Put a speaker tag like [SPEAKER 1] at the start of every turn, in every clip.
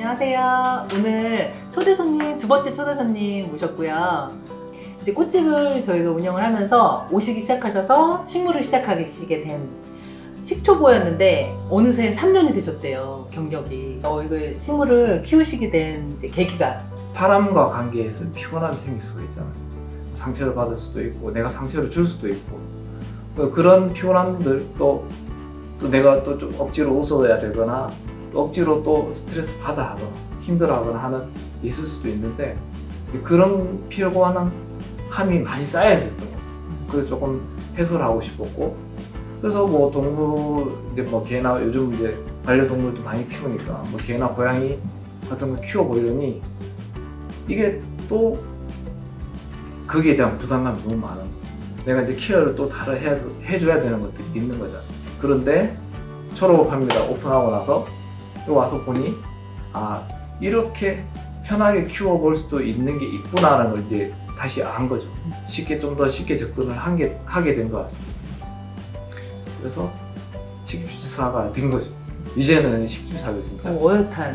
[SPEAKER 1] 안녕하세요. 오늘 초대 손님, 두 번째 초대 손님 모셨고요. 이제 꽃집을 저희가 운영을 하면서 오시기 시작하셔서 식물을 시작하시게 된 식초보였는데 어느새 3년이 되셨대요, 경력이. 이거 식물을 키우시게 된 이제 계기가
[SPEAKER 2] 사람과 관계에서 피곤함이 생길 수가 있잖아요. 상처를 받을 수도 있고 내가 상처를 줄 수도 있고 그런 피곤함들 또 내가 또 좀 억지로 웃어야 되거나 또 억지로 또 스트레스 받아 하거나 힘들어하거나 하는 게 있을 수도 있는데 그런 피곤한 함이 많이 쌓여야 됐던 거예요. 그래서 조금 해소를 하고 싶었고 그래서 뭐 동물 이제 뭐 개나 요즘 이제 반려동물도 많이 키우니까 뭐 개나 고양이 같은 거 키워보려니 이게 또 거기에 대한 부담감이 너무 많은 거예요. 내가 이제 케어를 또 다른 해줘야 되는 것들이 있는 거죠. 그런데 초록합니다 오픈하고 나서 와서 보니 아 이렇게 편하게 키워볼 수도 있는 게 있구나라는 걸 이제 다시 안 거죠. 좀 더 쉽게 접근을 하게 된 것 같습니다. 그래서 식주사가 된 거죠. 이제는 식주사가 진짜
[SPEAKER 1] 어엿한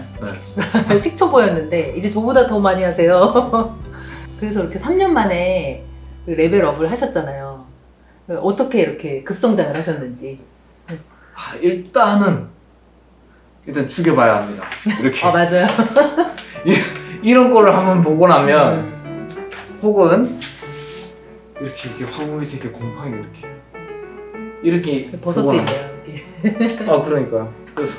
[SPEAKER 1] 식초보였는데 이제 저보다 더 많이 하세요. 그래서 이렇게 3년 만에 레벨업을 하셨잖아요. 어떻게 이렇게 급성장을 하셨는지.
[SPEAKER 2] 일단 죽여봐야 합니다. 이렇게
[SPEAKER 1] 맞아요.
[SPEAKER 2] 이런 거를 한번 보고 나면 혹은 이렇게 화분이 되게 곰팡이 이렇게
[SPEAKER 1] 버섯도
[SPEAKER 2] 보고
[SPEAKER 1] 있네요.
[SPEAKER 2] 그러니까 그래서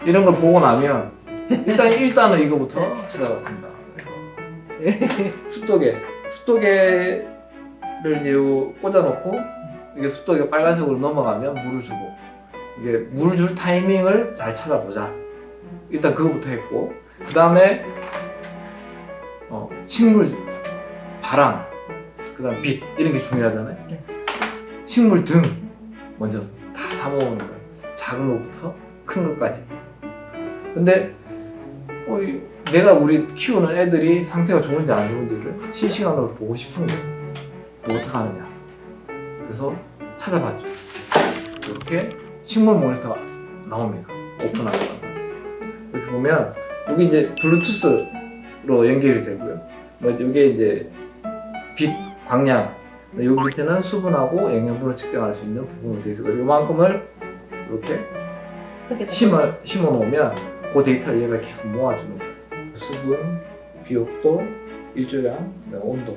[SPEAKER 2] 이런 걸 보고 나면 일단은 이거부터 찾아봤습니다. 습도계를 이제 꽂아놓고 이게 습도계가 빨간색으로 넘어가면 물을 주고 이게 물 줄 타이밍을 잘 찾아보자. 일단 그거부터 했고 그 다음에 식물 바람, 그 다음 빛 이런 게 중요하잖아요.
[SPEAKER 1] 네.
[SPEAKER 2] 식물 등 먼저 다 사모으는 거예요. 작은 것부터 큰 것까지. 근데 내가 우리 키우는 애들이 상태가 좋은지 안 좋은지를 실시간으로 보고 싶은 거예요. 어떻게 하느냐. 그래서 찾아봤죠. 이렇게 식물 모니터가 나옵니다. 오픈하면 이렇게 보면 여기 이제 블루투스로 연결이 되고요. 이게 이제 빛, 광량, 여기 밑에는 수분하고 영양분을 측정할 수 있는 부분으로 되어 있어요. 이만큼을 이렇게 심어 놓으면 그 데이터를 얘가 계속 모아주는 거예요. 수분, 비옥도, 일조량, 온도.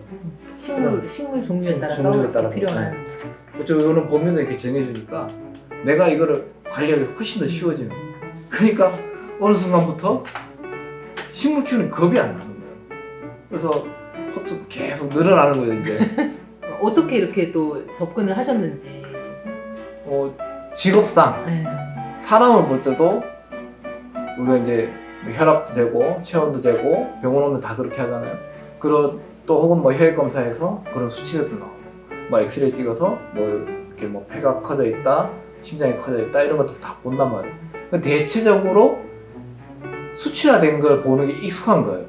[SPEAKER 1] 식물 종류에 따라서 필요한.
[SPEAKER 2] 그렇죠. 이거는 보면서 이렇게 정해주니까 내가 이거를 관리하기 훨씬 더 쉬워지는 거예요. 그러니까 어느 순간부터 식물 키우는 겁이 안 나는 거예요. 그래서 호투 계속 늘어나는 거예요, 이제.
[SPEAKER 1] 어떻게 이렇게 또 접근을 하셨는지.
[SPEAKER 2] 직업상
[SPEAKER 1] 네.
[SPEAKER 2] 사람을 볼 때도 우리가 이제 혈압도 재고 체온도 재고 병원 오면 다 그렇게 하잖아요. 그리고 또 혹은 혈액 검사에서 그런 수치들도 나오고 엑스레이 찍어서 이렇게 폐가 커져 있다, 심장이 커져 있다 이런 것도 다 본단 말이에요. 대체적으로 수치화된 걸 보는 게 익숙한 거예요.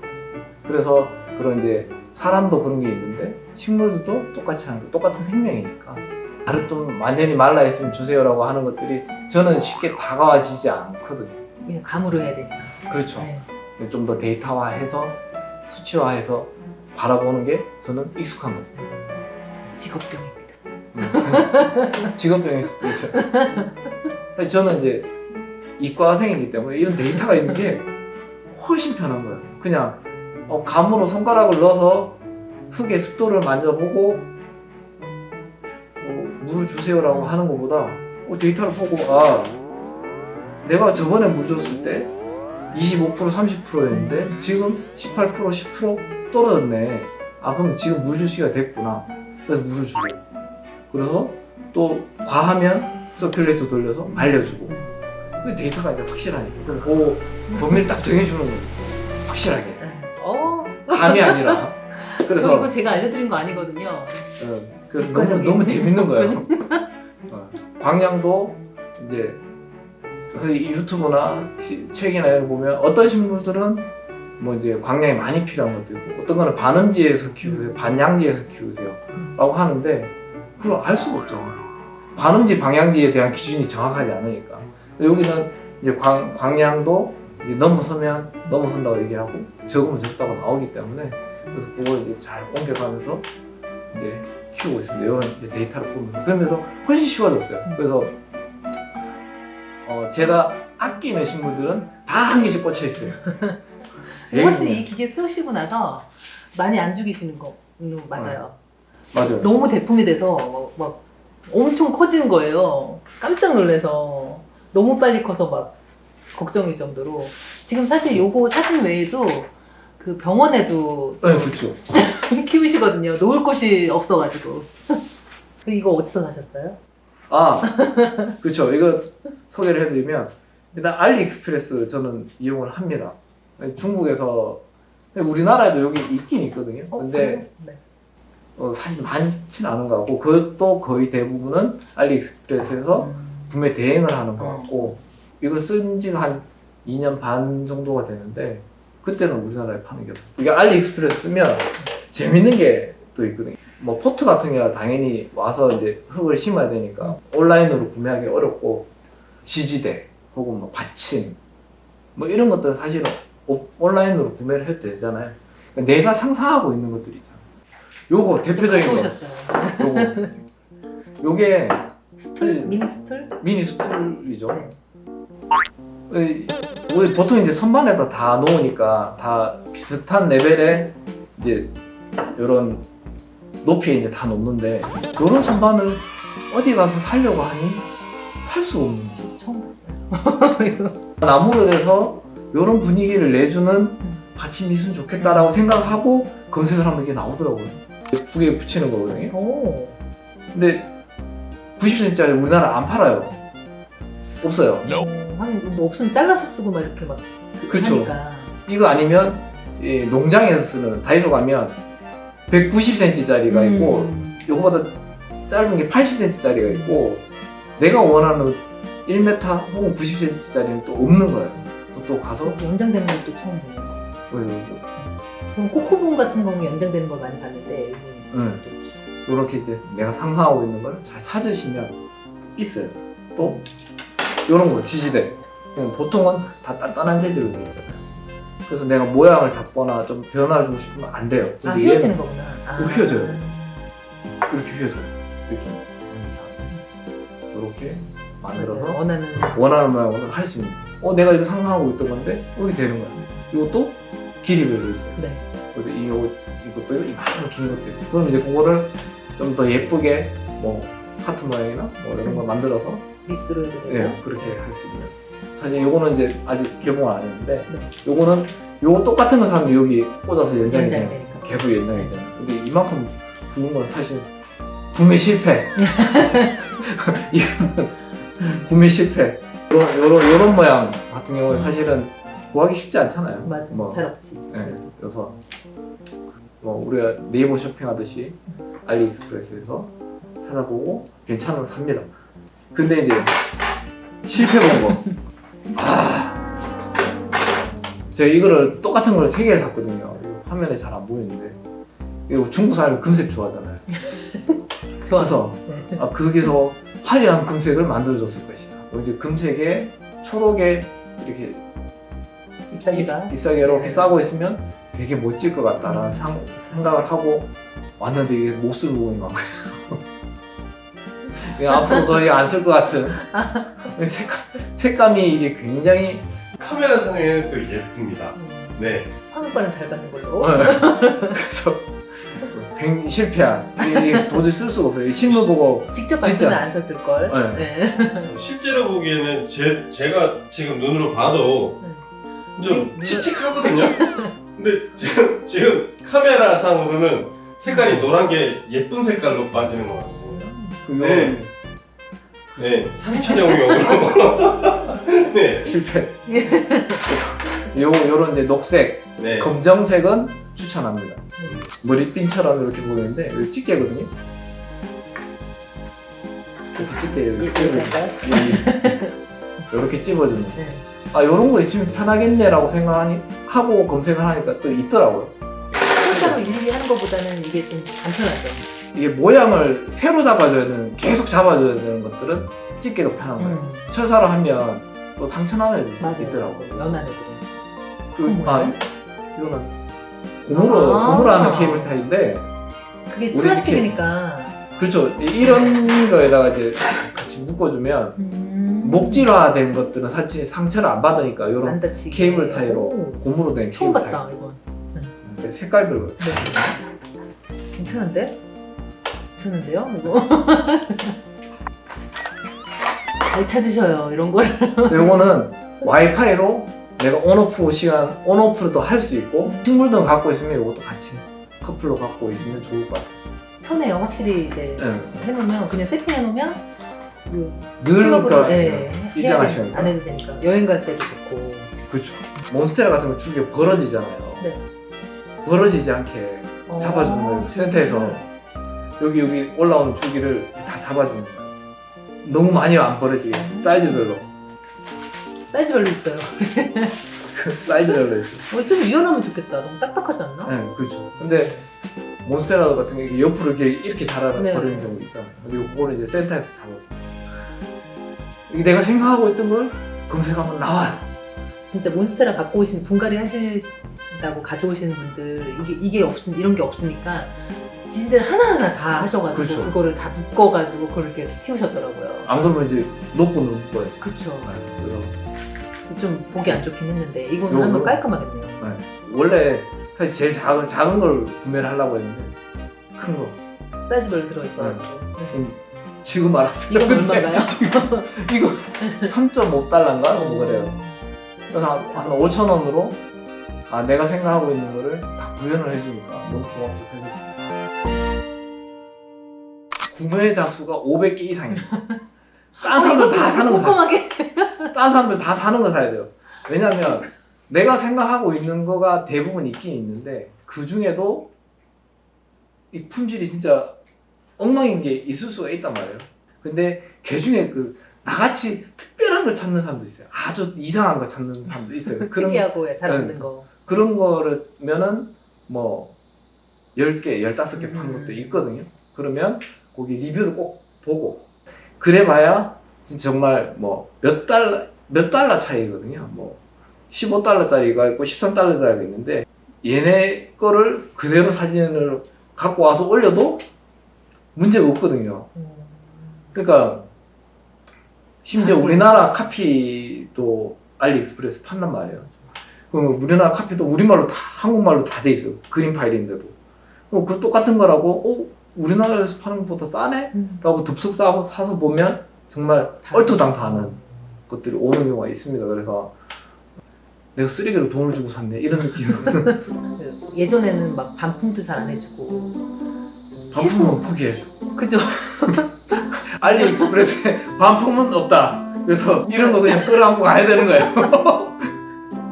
[SPEAKER 2] 그래서 그런 이제 사람도 그런 게 있는데 식물들도 똑같이 하는 거, 똑같은 생명이니까 다른 좀 완전히 말라 있으면 주세요라고 하는 것들이 저는 쉽게 다가와지지 않거든요.
[SPEAKER 1] 그냥 감으로 해야 되니까.
[SPEAKER 2] 그렇죠.
[SPEAKER 1] 네.
[SPEAKER 2] 좀 더 데이터화해서 수치화해서 바라보는 게 저는 익숙한 거죠.
[SPEAKER 1] 직업병입니다.
[SPEAKER 2] 직업병일 수도 있죠. 사실 저는 이제 이과생이기 때문에 이런 데이터가 있는 게 훨씬 편한 거예요. 그냥 감으로 손가락을 넣어서 흙의 습도를 만져보고 물 주세요라고 하는 것보다 데이터를 보고 내가 저번에 물 줬을 때 25% 30%였는데 지금 18% 10% 떨어졌네. 그럼 지금 물 줄 시기가 됐구나. 그래서 물을 주고 그래서 또 과하면 서큘레이터 돌려서 말려주고 그 데이터가 이제 확실하니까 그래서 그 범위를 딱 정해주는 거예요. 확실하게 감이 아니라 그래서
[SPEAKER 1] 이거 제가 알려드린 거 아니거든요.
[SPEAKER 2] 그래서 너무 재밌는 거예요. 광량도 이제 그래서 이 유튜브나 책이나 이런 거 보면 어떤 식물들은 이제 광량이 많이 필요한 것도 있고 어떤 거는 반음지에서 키우세요, 반양지에서 키우세요 라고 하는데 그걸 알 수가 없죠. 반음지, 방향지에 대한 기준이 정확하지 않으니까. 여기는 이제 광량도 이제 넘어선다고 얘기하고 적으면 적다고 나오기 때문에 그래서 그걸 이제 잘 옮겨가면서 이제 키우고 있습니다. 이런 이제 데이터를 보면서 그러면서 훨씬 쉬워졌어요. 그래서 제가 아끼는 식물들은 다 한 개씩 꽂혀 있어요.
[SPEAKER 1] 확실히 이 기계 쓰시고 나서 많이 안 죽이시는 거 맞아요.
[SPEAKER 2] 맞아요.
[SPEAKER 1] 너무 대품이 돼서 막 엄청 커진 거예요. 깜짝 놀라서 너무 빨리 커서 막 걱정일 정도로. 지금 사실 요거 사진 외에도 그 병원에도
[SPEAKER 2] 네, 그렇죠.
[SPEAKER 1] 키우시거든요. 놓을 곳이 없어가지고. 이거 어디서 사셨어요?
[SPEAKER 2] 아, 그렇죠. 이거 소개를 해드리면 일단 알리익스프레스 저는 이용을 합니다. 중국에서 우리나라에도 여기 있긴 있거든요. 근데
[SPEAKER 1] 네.
[SPEAKER 2] 사실 많지는 않은 것 같고 그것도 거의 대부분은 알리익스프레스에서 구매 대행을 하는 것 같고 이걸 쓴 지가 한 2년 반 정도가 되는데 그때는 우리나라에 파는 게 없었어요. 이게 알리익스프레스 쓰면 재밌는 게 또 있거든요. 뭐 포트 같은 경우는 당연히 와서 이제 흙을 심어야 되니까 온라인으로 구매하기 어렵고 지지대 혹은 뭐 받침 뭐 이런 것들은 사실은 온라인으로 구매를 해도 되잖아요. 내가 상상하고 있는 것들이 있잖아요. 요거 대표적인 거.
[SPEAKER 1] 오셨어요.
[SPEAKER 2] 요게
[SPEAKER 1] 스툴? 미니 스툴?
[SPEAKER 2] 미니 스툴이죠. 우리 보통 이제 선반에다 다 놓으니까 다 비슷한 레벨의 이제 이런 높이에 이제 다 놓는데 이런 선반을 어디 가서 살려고 하니 살 수가 없는 거죠.
[SPEAKER 1] 저도 처음 봤어요.
[SPEAKER 2] 나무로 돼서 이런 분위기를 내주는 받침이 있으면 좋겠다라고 생각하고 검색을 하면 이게 나오더라고요. 북에 붙이는 거거든요.
[SPEAKER 1] 오.
[SPEAKER 2] 근데 90cm짜리 우리나라 안 팔아요. 없어요.
[SPEAKER 1] 하긴 뭐 없으면 잘라서 쓰고 막 이렇게 막
[SPEAKER 2] 그렇죠.
[SPEAKER 1] 하니까.
[SPEAKER 2] 이거 아니면 이 농장에서 쓰는 다이소 가면 190cm짜리가 있고 요거보다 짧은 게 80cm짜리가 있고 내가 원하는 1m 혹은 90cm짜리는 또 없는 거예요. 또 가서
[SPEAKER 1] 연장되는 것도 처음 보는 거. 저는 코코봉 같은 경우 연장되는 걸 많이 봤는데 이건
[SPEAKER 2] 이렇게 이제 내가 상상하고 있는 걸 잘 찾으시면 있어요. 또 이런 거 지지대 보통은 다 단단한 재질로 되어 있잖아요. 그래서 내가 모양을 잡거나 좀 변화를 주고 싶으면 안 돼요.
[SPEAKER 1] 아,
[SPEAKER 2] 근데
[SPEAKER 1] 휘어지는 거구나.
[SPEAKER 2] 휘어져요. 이렇게 휘어져요. 이렇게 만들어서
[SPEAKER 1] 맞아요.
[SPEAKER 2] 원하는 모양으로 할 수 있는. 내가 이거 상상하고 있던 건데 이렇게 되는 거야. 이것도 길이별로 있어요.
[SPEAKER 1] 네.
[SPEAKER 2] 그래서 이것도 이만큼 긴 것도 있고. 그럼 이제 그거를 좀 더 예쁘게 뭐 하트 모양이나 뭐 이런 거 만들어서
[SPEAKER 1] 리스로 해도 되고.
[SPEAKER 2] 예, 그렇게 할 수 있는. 사실 요거는 이제 아직 개봉을 안 했는데
[SPEAKER 1] 네.
[SPEAKER 2] 요거는 요거 똑같은 거 사면 여기 꽂아서 연장이 돼요.
[SPEAKER 1] 되니까.
[SPEAKER 2] 계속 연장이 돼요. 근데 이만큼 굵은 건 사실 구매 실패. 이거는 구매 실패. 요런 모양 같은 경우는 사실은 구하기 쉽지 않잖아요.
[SPEAKER 1] 맞아.
[SPEAKER 2] 뭐,
[SPEAKER 1] 잘 없지.
[SPEAKER 2] 네, 그래서 뭐 우리가 네이버 쇼핑하듯이 알리익스프레스에서 찾아보고 괜찮으면 삽니다. 근데 이제 실패 본 거. 제가 이거를 똑같은 걸 3개를 샀거든요. 이거 화면에 잘 안 보이는데 이거 중국 사람이 금색 좋아하잖아요.
[SPEAKER 1] 좋아서.
[SPEAKER 2] 그래서 거기서 화려한 금색을 만들어줬을 것이다. 이제 금색에 초록에 이렇게
[SPEAKER 1] 잎사귀가.
[SPEAKER 2] 이렇게 싸고 있으면 되게 멋질 것 같다라는 생각을 하고 왔는데 이게 못 쓰는 부분이 많고요. 앞으로 더 안 쓸 것 같은 색감이 이게 굉장히
[SPEAKER 3] 카메라 상에는 또 예쁩니다. 네.
[SPEAKER 1] 화면빨은 잘 받는 걸로.
[SPEAKER 2] 그래서 굉장히 실패한 이게 도저히 쓸 수가 없어요. 실물 보고
[SPEAKER 1] 직접
[SPEAKER 2] 진짜.
[SPEAKER 1] 봤으면 안 썼을 걸.
[SPEAKER 2] 네.
[SPEAKER 1] 네.
[SPEAKER 3] 실제로 보기에는 제가 지금 눈으로 봐도 좀 칙칙하거든요. 근데 지금 카메라 상으로는 색깔이 노란 게 예쁜 색깔로 빠지는 것 같습니다.
[SPEAKER 2] 네.
[SPEAKER 3] 네, 사진 촬영용으로. 네.
[SPEAKER 2] 실패. 요런 이제 녹색,
[SPEAKER 3] 네.
[SPEAKER 2] 검정색은 추천합니다. 머리핀처럼 이렇게 보이는데 여기 집게거든요. 이렇게 집게예요. 이렇게 찝어주는.
[SPEAKER 1] 네.
[SPEAKER 2] 요런 거 있으면 편하겠네라고 생각하고 검색을 하니까 또 있더라고요.
[SPEAKER 1] 실제로 일일이 하는 것보다는 이게 좀 간편하죠.
[SPEAKER 2] 이게 모양을 새로 잡아줘야 되는, 계속 잡아줘야 되는 것들은 집게가 편한 거예요. 철사로 하면 또 상처나는 애들
[SPEAKER 1] 맞아요.
[SPEAKER 2] 있더라고요.
[SPEAKER 1] 연한 애들은.
[SPEAKER 2] 이거는 고무로 하는 케이블 타이인데
[SPEAKER 1] 그게
[SPEAKER 2] 우리
[SPEAKER 1] 플라스틱이니까.
[SPEAKER 2] 그렇죠. 이런 거에다가 이제 같이 묶어주면 목질화된 것들은 사실 상처를 안 받으니까 이런
[SPEAKER 1] 안 다치게.
[SPEAKER 2] 케이블 타이로
[SPEAKER 1] 오,
[SPEAKER 2] 고무로 된
[SPEAKER 1] 처음
[SPEAKER 2] 케이블
[SPEAKER 1] 봤다
[SPEAKER 2] 타이.
[SPEAKER 1] 이건.
[SPEAKER 2] 색깔별로.
[SPEAKER 1] 네. 괜찮은데? 괜찮은데요? 이거? 잘 찾으셔요 이런 걸.
[SPEAKER 2] 이거는 와이파이로 내가 온오프 시간 온오프도 할 수 있고 식물등 갖고 있으면 이것도 같이 커플로 갖고 있으면 좋을 것 같아요.
[SPEAKER 1] 편해요 확실히 이제
[SPEAKER 2] 네.
[SPEAKER 1] 해놓으면 그냥 세팅해놓으면 그
[SPEAKER 2] 늘
[SPEAKER 1] 플러그를,
[SPEAKER 2] 그러니까 입장하시니까.
[SPEAKER 1] 안 해도 되니까 여행 갈 때도 좋고.
[SPEAKER 2] 그렇죠. 몬스테라 같은 거 줄기가 벌어지잖아요.
[SPEAKER 1] 네.
[SPEAKER 2] 벌어지지 않게 잡아주는 거예요. 센터에서 여기 올라오는 줄기를 다 잡아주는 거예요. 너무 많이 안 벌어지게 사이즈별로.
[SPEAKER 1] 사이즈별로 있어요.
[SPEAKER 2] 사이즈별로 있어요.
[SPEAKER 1] 좀 유연하면 좋겠다. 너무 딱딱하지 않나?
[SPEAKER 2] 네, 그렇죠. 근데 몬스테라 같은 게 옆으로 이렇게 자라는
[SPEAKER 1] 네.
[SPEAKER 2] 버리는 경우 있잖아요. 근데 그거를 이제 센터에서 잡아요. 이게 내가 생각하고 있던 걸 검색하면 나와요.
[SPEAKER 1] 진짜 몬스테라 갖고 오신 분갈이 하신다고 가져오시는 분들 이게 이런 게 없으니까 지지들 하나하나 다 하셔가지고
[SPEAKER 2] 그렇죠.
[SPEAKER 1] 그거를 다 묶어가지고 그걸 이렇게 키우셨더라고요.
[SPEAKER 2] 안 그러면 이제 노끈으로 묶어야지.
[SPEAKER 1] 그쵸.
[SPEAKER 2] 그래서
[SPEAKER 1] 좀 보기 안 좋긴 했는데 이거는
[SPEAKER 2] 요거는-
[SPEAKER 1] 한번 깔끔하겠네요.
[SPEAKER 2] 원래 사실 제일 작은 걸 구매를 하려고 했는데 큰 거.
[SPEAKER 1] 사이즈별로 들어있어가지고.
[SPEAKER 2] 지금 알았어요.
[SPEAKER 1] 이건 얼마인가요?
[SPEAKER 2] 이거 3.5달러인가? 뭐 그래요. 그래서 한 5,000원으로 내가 생각하고 있는 거를 다 구현을 해주니까 너무 고맙죠. 구매자 수가 500개 이상입니다. 딴 사람들 다 사는 거 사요.
[SPEAKER 1] 꼼꼼하게.
[SPEAKER 2] 딴 사람들 다 사는 거 사야 돼요. 왜냐면 내가 생각하고 있는 거가 대부분 있긴 있는데 그 중에도 이 품질이 진짜 엉망인 게 있을 수가 있단 말이에요. 근데 그 중에 나같이 특별한 걸 찾는 사람도 있어요. 아주 이상한 걸 찾는 사람도 있어요.
[SPEAKER 1] 특이하고 잘 없는 거.
[SPEAKER 2] 그런 거면은 뭐 10개, 15개 파는 것도 있거든요. 그러면 거기 리뷰를 꼭 보고 그래봐야 진짜 정말 뭐 몇 달러 차이거든요. 뭐 15달러짜리가 있고 13달러짜리가 있는데 얘네 거를 그대로 사진을 갖고 와서 올려도 문제가 없거든요. 그러니까 심지어 우리나라 카피도 알리익스프레스 판단 말이에요. 그럼 우리나라 카피도 우리말로 다 한국말로 다 돼 있어요. 그림 파일인데도. 그럼 그 똑같은 거라고 우리나라에서 파는 것보다 싸네? 라고 덥석 사서 보면 정말 얼토당토하는 것들이 오는 경우가 있습니다. 그래서 내가 쓰레기로 돈을 주고 샀네 이런 느낌은
[SPEAKER 1] 예전에는 막 반품도 잘 안 해주고.
[SPEAKER 2] 반품은 포기해줘.
[SPEAKER 1] 그죠?
[SPEAKER 2] 알리익스프레스에 반품은 없다. 그래서 이런 거 그냥 끌어안고 가야 되는 거예요.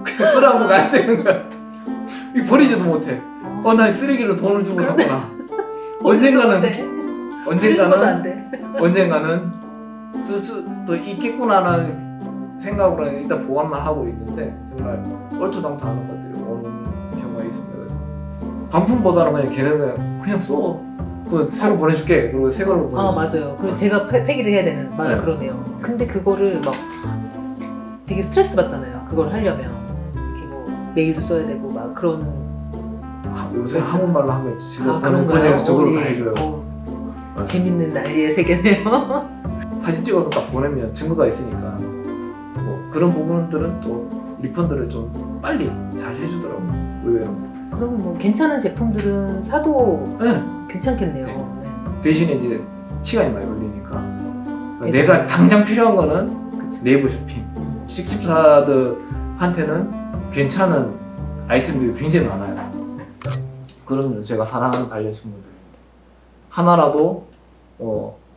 [SPEAKER 2] 그냥 끌어안고 가야 되는 거야. 이 버리지도 못해. 나 쓰레기로 돈을 주고 샀구나. 언젠가는 쓸 수도 있겠구나라는 생각으로 일단 보관만 하고 있는데 정말 얼토당토하는 것들이 오는 경우가 있습니다. 그래서 반품보다는 그냥 걔네는 그냥 써. 그거 새로 보내줄게. 그리고 새 걸로 보내줄게.
[SPEAKER 1] 맞아요. 그리고 제가 폐기를 해야 되는. 맞아,
[SPEAKER 2] 네.
[SPEAKER 1] 그러네요. 근데 그거를 막 되게 스트레스 받잖아요. 그걸 하려면 이렇게 뭐 메일도 써야 되고 막 그런.
[SPEAKER 2] 요새 한국말로 하면 지금
[SPEAKER 1] 그런가요?
[SPEAKER 2] 번역해서 저걸로 다
[SPEAKER 1] 예.
[SPEAKER 2] 해줘요. 네.
[SPEAKER 1] 재밌는 난리의 세계네요.
[SPEAKER 2] 사진 찍어서 딱 보내면 증거가 있으니까 뭐 그런 부분들은 또 리펀드를 좀 빨리 잘 해주더라고요. 의외로.
[SPEAKER 1] 그럼 뭐 괜찮은 제품들은 사도
[SPEAKER 2] 네.
[SPEAKER 1] 괜찮겠네요.
[SPEAKER 2] 네.
[SPEAKER 1] 네.
[SPEAKER 2] 대신에 이제 시간이 많이 걸리니까 그러니까
[SPEAKER 1] 네.
[SPEAKER 2] 내가 당장 필요한 거는
[SPEAKER 1] 그쵸.
[SPEAKER 2] 네이버 쇼핑. 식집사들한테는 괜찮은 아이템들이 굉장히 많아요. 그러면 제가 사랑하는 반려식물들 하나라도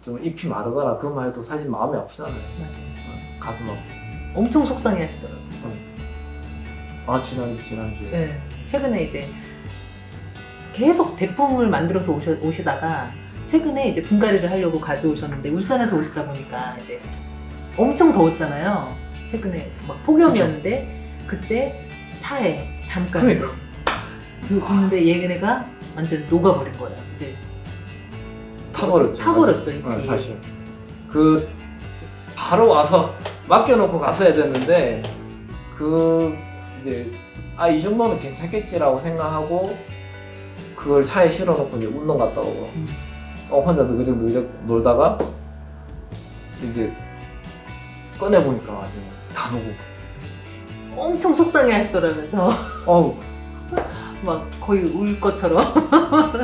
[SPEAKER 2] 좀 잎이 마르거나 그것만 해도 사실 마음이 아프잖아요.
[SPEAKER 1] 맞아요.
[SPEAKER 2] 가슴 아프고.
[SPEAKER 1] 엄청 속상해 하시더라고요.
[SPEAKER 2] 지난주에
[SPEAKER 1] 네. 최근에 이제 계속 대품을 만들어서 오시다가 최근에 이제 분갈이를 하려고 가져오셨는데 울산에서 오시다 보니까 이제 엄청 더웠잖아요. 최근에 막 폭염이었는데 그때 차에 잠깐
[SPEAKER 2] 그러니까.
[SPEAKER 1] 근데 얘네가 완전 녹아버린 거예요. 이제
[SPEAKER 2] 타버렸죠.
[SPEAKER 1] 잎이.
[SPEAKER 2] 사실 바로 와서 맡겨놓고 갔어야 됐는데 이제 아, 이 정도는 괜찮겠지라고 생각하고 그걸 차에 실어놓고 이제 운동 갔다 오고 혼자 느그적느그적 놀다가 이제 꺼내보니까 아주 다 녹고
[SPEAKER 1] 엄청 속상해 하시더라면서
[SPEAKER 2] 어우
[SPEAKER 1] 막 거의 울 것처럼.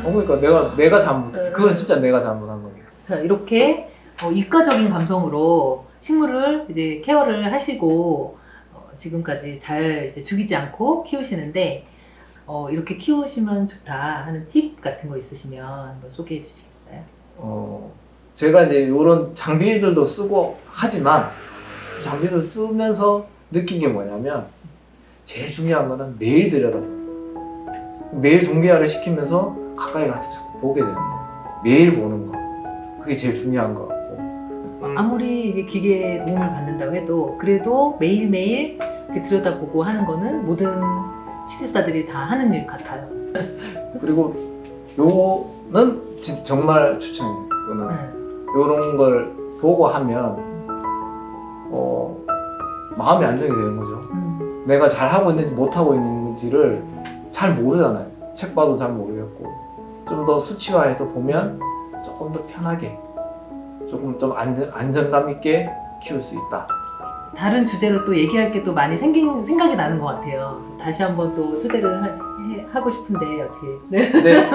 [SPEAKER 2] 그러니까 내가 잘못 그건 진짜 내가 잘못한 거니까.
[SPEAKER 1] 자, 이렇게 이과적인 감성으로 식물을 이제 케어를 하시고 지금까지 잘 이제 죽이지 않고 키우시는데 이렇게 키우시면 좋다 하는 팁 같은 거 있으시면 한번 소개해 주시겠어요?
[SPEAKER 2] 제가 이제 이런 장비들도 쓰고 하지만 장비를 쓰면서 느낀 게 뭐냐면 제일 중요한 거는 매일 들여다보는 거. 매일 동기화를 시키면서 가까이 가서 자꾸 보게 되는 거. 매일 보는 거. 그게 제일 중요한 거 같고.
[SPEAKER 1] 아무리 이게 기계에 도움을 받는다고 해도 그래도 매일매일 이렇게 들여다보고 하는 거는 모든 식습사들이 다 하는 일 같아요.
[SPEAKER 2] 그리고 요거는 정말 추천해요. 이거는 요런 걸 보고 하면 마음이 안정이 되는 거죠. 내가 잘하고 있는지 못하고 있는지를 잘 모르잖아요. 책 봐도 잘 모르겠고 좀 더 수치화해서 보면 조금 더 편하게 조금 좀 안정감 있게 키울 수 있다.
[SPEAKER 1] 다른 주제로 또 얘기할 게 또 많이 생각이 나는 것 같아요. 그래서 다시 한번 또 초대를 하고 싶은데 어떻게? 네.
[SPEAKER 2] 네.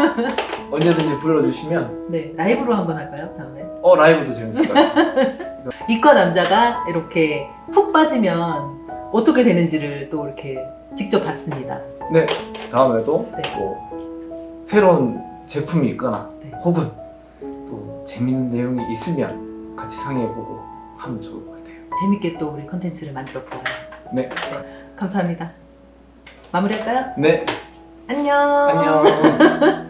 [SPEAKER 2] 언제든지 불러주시면
[SPEAKER 1] 네, 라이브로 한번 할까요? 다음에.
[SPEAKER 2] 라이브도 재밌을 것 같아요.
[SPEAKER 1] 이과 남자가 이렇게 푹 빠지면 어떻게 되는지를 또 이렇게 직접 봤습니다.
[SPEAKER 2] 네. 다음에도
[SPEAKER 1] 네.
[SPEAKER 2] 뭐 새로운 제품이 있거나
[SPEAKER 1] 네.
[SPEAKER 2] 혹은 또 재밌는 내용이 있으면 같이 상의해보고 하면 좋을 것 같아요.
[SPEAKER 1] 재밌게 또 우리 컨텐츠를 만들어 보아요.
[SPEAKER 2] 네.
[SPEAKER 1] 감사합니다. 마무리할까요?
[SPEAKER 2] 네.
[SPEAKER 1] 안녕.
[SPEAKER 2] 안녕.